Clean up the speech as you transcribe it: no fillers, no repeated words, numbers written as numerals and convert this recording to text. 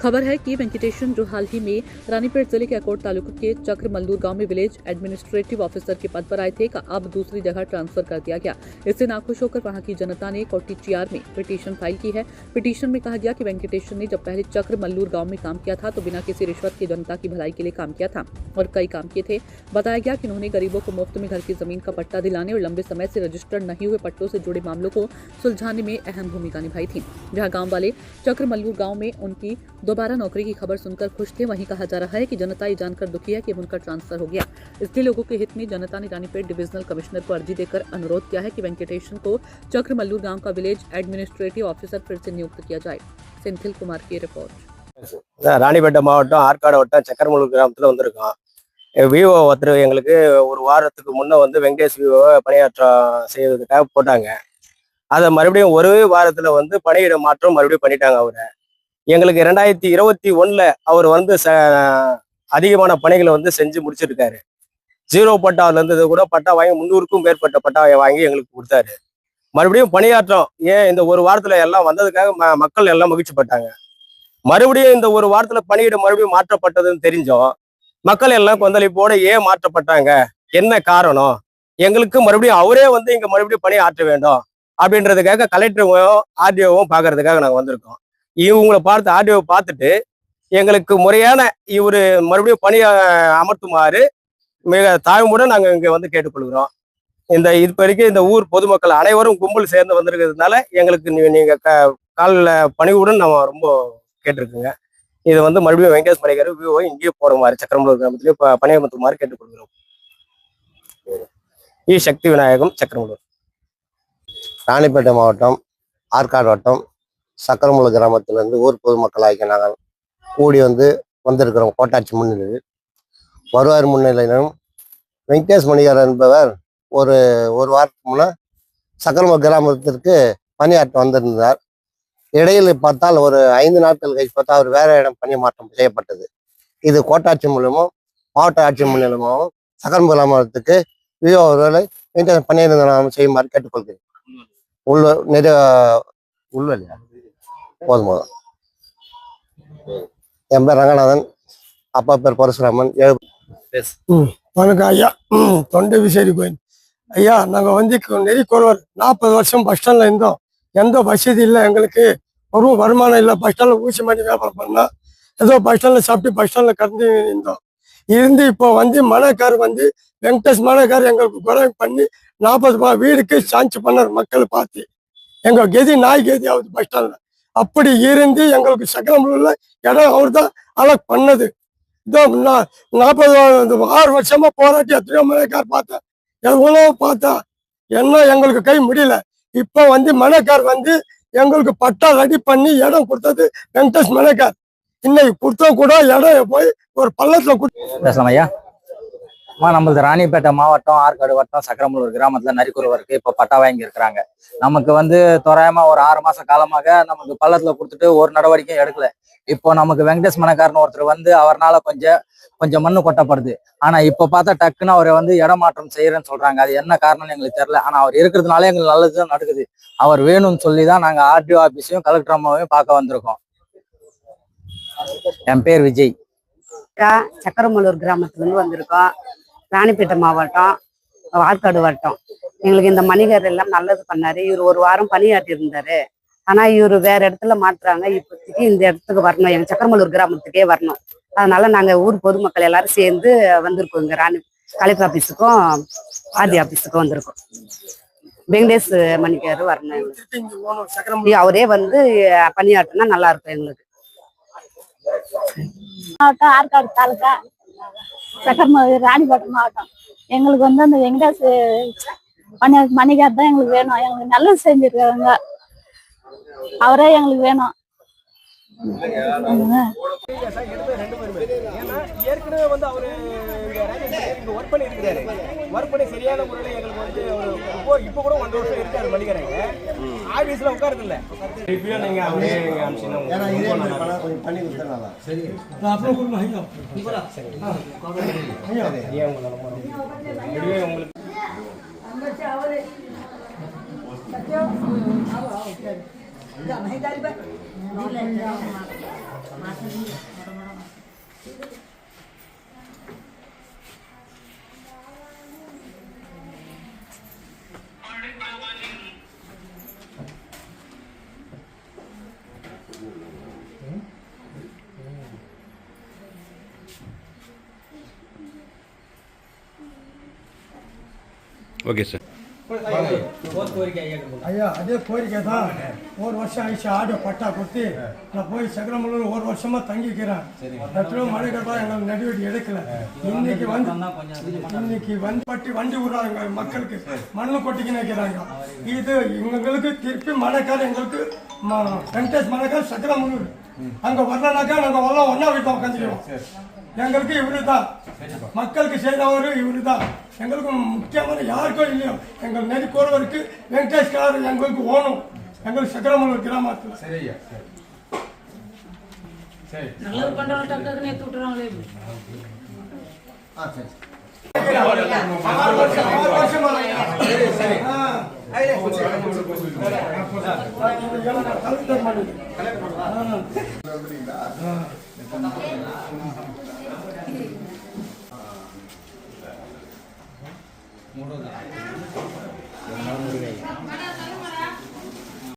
खबर है कि वेंकटेशन जो हाल ही में रानीपेट जिले के अकोट तालुका के चक्र मल्लूर गांव में विलेज एडमिनिस्ट्रेटिव ऑफिसर के पद पर आए थे का अब दूसरी जगह ट्रांसफर कर दिया गया। इससे नाखुश होकर वहां की जनता ने कोटीचीआर में पिटीशन फाइल की है। पिटीशन में कहा गया कि वेंकटेशन ने जब पहले चक्र मल्लूर गाँव में काम किया था तो बिना किसी रिश्वत के जनता की भलाई के लिए काम किया था और कई काम किए थे। बताया गया कि उन्होंने गरीबों को मुफ्त में घर की जमीन का पट्टा दिलाने और लंबे समय से रजिस्टर्ड नहीं हुए पट्टों से जुड़े मामलों को सुलझाने में अहम भूमिका निभाई थी। जहां गांव वाले चक्र मल्लूर गांव में उनकी दोबारा नौकरी की खबर सुनकर खुश थे, वहीं कहा जा रहा है कि जनता ये जानकर दुखी है कि उनका ट्रांसफर हो गया। इसलिए लोगों के हित में जनता ने रानीपेट डिविजनल कमिश्नर को अर्जी देकर अनुरोध किया है कि वेंकटेशन को चक्र मल्लूर गांव का विलेज एडमिनिस्ट्रेटिव ऑफिसर फिर से नियुक्त किया जाए। सेंथिल कुमार की रिपोर्ट। ராணிப்பேட்டை மாவட்டம் ஆற்காடு வட்டம் சக்கரமல்லூர் கிராமத்தில் வந்திருக்கோம். விவோ ஒருத்தர் எங்களுக்கு ஒரு வாரத்துக்கு முன்னே வந்து வெங்கடேஷ் விவோவை பணியாற்றம் செய்வதற்காக போட்டாங்க. அதை மறுபடியும் ஒரு வாரத்தில் வந்து பணியிட மாற்றம் மறுபடியும் பண்ணிட்டாங்க. அவரை எங்களுக்கு 2021 அவர் வந்து அதிகமான பணிகளை வந்து செஞ்சு முடிச்சிருக்காரு. 0 பட்டாவில் இருந்தது கூட பட்டா வாங்கி 300க்கும் மேற்பட்ட பட்டாவை வாங்கி எங்களுக்கு கொடுத்தாரு. மறுபடியும் பணியாற்றம் ஏன் இந்த ஒரு வாரத்தில் எல்லாம் வந்ததுக்காக மக்கள் எல்லாம் மகிழ்ச்சிப்பட்டாங்க. மறுபடியும் இந்த ஒரு வாரத்துல பணியிட மறுபடியும் மாற்றப்பட்டதுன்னு தெரிஞ்சோம். மக்கள் எல்லாம் கொந்தளிப்போட ஏன் மாற்றப்பட்டாங்க, என்ன காரணம், எங்களுக்கு மறுபடியும் அவரே வந்து இங்க மறுபடியும் பணி ஆற்ற வேண்டும் அப்படின்றதுக்காக கலெக்டரும் ஆர்டிஓவும் பாக்குறதுக்காக நாங்க வந்திருக்கோம். இவங்களை பார்த்து ஆர்டிஓ பார்த்துட்டு எங்களுக்கு முறையான இவரு மறுபடியும் பணி அமர்த்துமாறு மிக தாழ்வுடன் நாங்க இங்க வந்து கேட்டுக்கொள்கிறோம். இந்த இப்போதைக்கு இந்த ஊர் பொதுமக்கள் அனைவரும் கும்பல் சேர்ந்து வந்திருக்கிறதுனால எங்களுக்கு நீங்க காலில் பணிவுடன் நம்ம ரொம்ப கேட்டிருக்குங்க. இது வந்து மறுபடியும் வெங்கடேஷ் மணிகர் விவோ இங்கேயே போற மாதிரி சக்கரமல்லூர் கிராமத்திலேயே பணியமர்த்துமாறு கேட்டுக்கொள்கிறோம். சக்தி விநாயகம், சக்கரமல்லூர். ராணிப்பேட்டை மாவட்டம் ஆற்காடு வட்டம் சக்கரமல்லூர் கிராமத்திலிருந்து ஊர் பொதுமக்கள் ஆகிய நாங்கள் கூடி வந்திருக்கிறோம். கோட்டாட்சி முன்னிலையில் வருவார் முன்னிலையிலும் வெங்கடேஷ் மணிகர் என்பவர் ஒரு வாரத்துக்கு முன்னே சக்கரமல்லூர் கிராமத்திற்கு பணியாற்ற வந்திருந்தார். இடையில் பார்த்தால் ஒரு 5 நாட்கள் கழிச்சு பார்த்தா அவர் வேற இடம் பணி மாற்றம் செய்யப்பட்டது. இது கோட்டாட்சி மூலமும் மாவட்ட ஆட்சி மூலமாகவும் சக்கரமல்லூர் கிராமத்துக்கு விவோ அவர்களை பணியிடம் செய்யுமாறு கேட்டுக்கொள்கிறேன். உள்வழியா போதும். என் பேர் ரங்கநாதன், அப்பா பேர் பரசுராமன். வணக்கம் ஐயா. தொண்டை விசேரி கோயில் ஐயா. நாங்கள் நெறிக்கொருவர் 40 வருஷம் பஸ் ஸ்டாண்டில் இருந்தோம். எந்த வசதி இல்லை, எங்களுக்கு ஒரு வருமானம் இல்லை. பஸ் ஸ்டாண்டில் ஊசி மாட்டி வியாபாரம் பண்ணோம். ஏதோ பஸ் ஸ்டாண்டில் சாப்பிட்டு பஸ் ஸ்டாண்டில் கடந்து இருந்து இப்போ மனக்கார் வெங்கடேஷ் மனக்கார் எங்களுக்கு குறை பண்ணி 40 வீடுக்கு சான்ஸ் பண்ணார். மக்களை பார்த்து எங்கள் கெதி நாய் கெதி ஆகுது பஸ் ஸ்டாண்டில். அப்படி இருந்து எங்களுக்கு சக்கரமல்லூர்ல இடம் அவர் தான் அலக் பண்ணது. இதோ 6 வருஷமா போராட்டி எத்தனையோ மனக்கார் பார்த்தேன், எவ்வளோ பார்த்தா என்ன எங்களுக்கு கை முடியல. இப்போ மனக்கார் எங்களுக்கு பட்டா ரெடி பண்ணி இடம் கொடுத்தது வெங்கடேஷ் மனக்கார். இன்னைக்கு கொடுத்தா கூட இடம் போய் ஒரு பள்ளத்துல பேசலாம் ஐயா. நம்மளது ராணிப்பேட்டை மாவட்டம் ஆற்காடு வட்டம் சக்கரமல்லூர் கிராமத்துல நரிக்குறவருக்கு இப்போ பட்டா வாங்கி இருக்கிறாங்க. நமக்கு தோராயமா ஒரு 6 மாச காலமாக நமக்கு பள்ளத்துல கொடுத்துட்டு ஒரு நடவடிக்கையும் எடுக்கல. இப்போ நமக்கு வெங்கடேஷ் மனக்காரன் ஒருத்தர் அவர்னால கொஞ்சம் மண்ணு கொட்டப்படுது. ஆனா இப்ப பார்த்தா டக்குன்னு அவரை இடமாற்றம் செய்யறேன்னு சொல்றாங்க. அது என்ன காரணம்னு எங்களுக்கு தெரியல. ஆனா அவர் இருக்கிறதுனால எங்களுக்கு நல்லதுதான் நடக்குது. அவர் வேணும்னு சொல்லிதான் நாங்க ஆர்டிஓ ஆபீஸையும் கலெக்டர் அம்மாவையும் பார்க்க வந்திருக்கோம். என் பேர் விஜய். சக்கரமல்லூர் கிராமத்துல இருந்து வந்திருக்கோம். ராணிப்பேட்டை மாவட்டம் ஆற்காடு வட்டம். எங்களுக்கு இந்த மணிகர் எல்லாம் நல்லது பண்ணாரு. இவர் ஒரு வாரம் பணியாற்றி இருந்தாரு. ஆனா இவரு வேற இடத்துல மாற்றுறாங்க. இப்போதைக்கு இந்த இடத்துக்கு வரணும், எங்க சக்கரமல்லூர் கிராமத்துக்கே வரணும். அதனால நாங்க ஊர் பொதுமக்கள் எல்லாரும் சேர்ந்து வந்திருக்கோம். இங்க கலெக்டர் ஆபீஸுக்கும் ஆர்டி ஆபீஸுக்கும் வந்திருக்கோம். வெங்கடேஷ் மணிகர் வரணும். அவரே பணியாற்றினா நல்லா இருக்கும் எங்களுக்கு. மாவட்டம் ஆற்காடு தாலுக்கா சக்கரமல்லூர் ராணிப்பேட்டை மாவட்டம். எங்களுக்கு அந்த வெங்கடேஷ் மணிகர் தான் எங்களுக்கு வேணும். எங்களுக்கு நல்லது செஞ்சிருக்காங்க, அவரே எங்களுக்கு வேணும். ஏற்கனவே அவரு ஒர்க் பண்ணி இருக்கிறாரு. ஒர்க் பண்ணி சரியான முறையில் எங்களுக்கு இப்போ கூட 1 வருஷம் இருக்காரு மணிகரங்க. ஆபீஸ்ல உட்காருது இல்ல. இப்பயும் நீங்க அவரே உங்களுக்கு ஓகே சார். ஐயா அதே கோரிக்கை தான். ஒரு வருஷம் ஆயிடுச்சு ஆடு பட்டா கொடுத்து நான் போய் சக்கரமல்லூர் ஒரு வருஷமா தங்கிக்கிறேன். எத்தனையோ மழைகள் தான் எங்களுக்கு நடவடிக்கை எடுக்கல. இன்னைக்கு பட்டி வண்டி விடுறாங்க மக்களுக்கு மண்ணு கொட்டிக்கின்னு வைக்கிறாங்க. இது எங்களுக்கு திருப்பி மழைக்காலம் எங்களுக்கு வெங்கடேஷ் மழைக்காலம் சக்கரமல்லூர் அங்க வரலனாக்கா நாங்க எல்லாம் ஒன்னா வீட்டில் உட்காந்துக்கிறோம். எங்களுக்கு இவரு தான் மக்களுக்கு செய்தவரு இவரு தான். எங்களுக்கு முக்கியமான யாருக்கும் இல்லையோ எங்கள் நெறிக்கோடுவருக்கு வெங்கடேஷ் கார் எங்களுக்கு ஓணும். எங்களுக்கு சக்கரமல்லூர் கிராமத்தில் மூணு